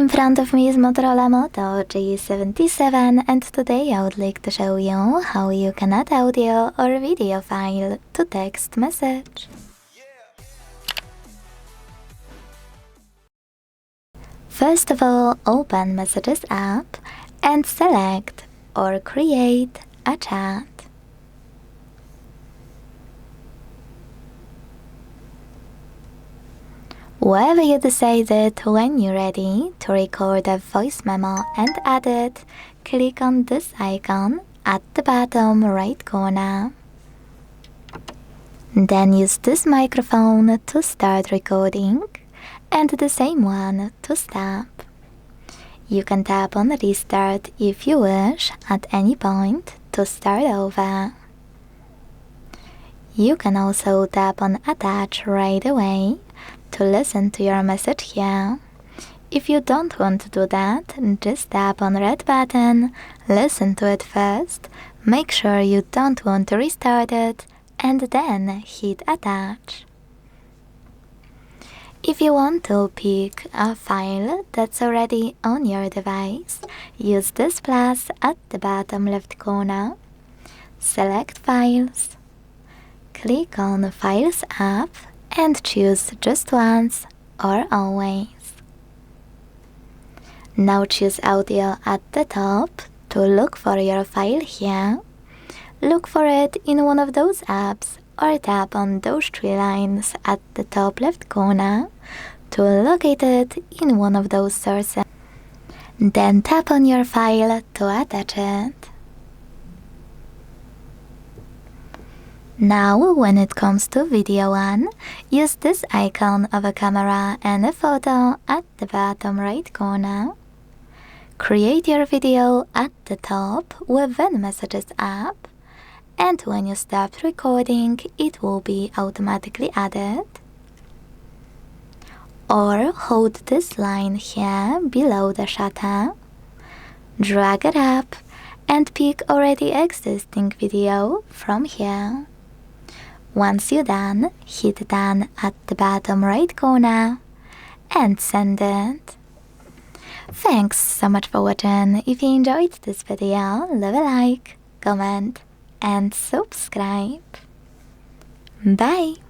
In front of me is Motorola Moto G77, and today I would like to show you how you can add audio or video file to text message. First of all, open Messages app and select or create a chat. Wherever you decided when you're ready to record a voice memo and add it, click on this icon at the bottom right corner. Then use this microphone to start recording and the same one to stop. You can tap on restart if you wish at any point to start over. You can also tap on attach right away to listen to your message here. If you don't want to do that, just tap on red button, listen to it first, make sure you don't want to restart it, and then hit attach. If you want to pick a file that's already on your device, use this plus at the bottom left corner. Select Files. Click on Files app and choose just once or always. Now choose audio at the top to look for your file here. Look for it in one of those apps or tap on those three lines at the top left corner to locate it in one of those sources. Then tap on your file to attach it. Now, when it comes to video one, use this icon of a camera and a photo at the bottom right corner. Create your video at the top within Messages app, and when you stop recording, it will be automatically added. Or hold this line here below the shutter, drag it up, and pick already existing video from here. Once you're done, hit done at the bottom right corner and send it. Thanks so much for watching. If you enjoyed this video, leave a like, comment and subscribe. Bye!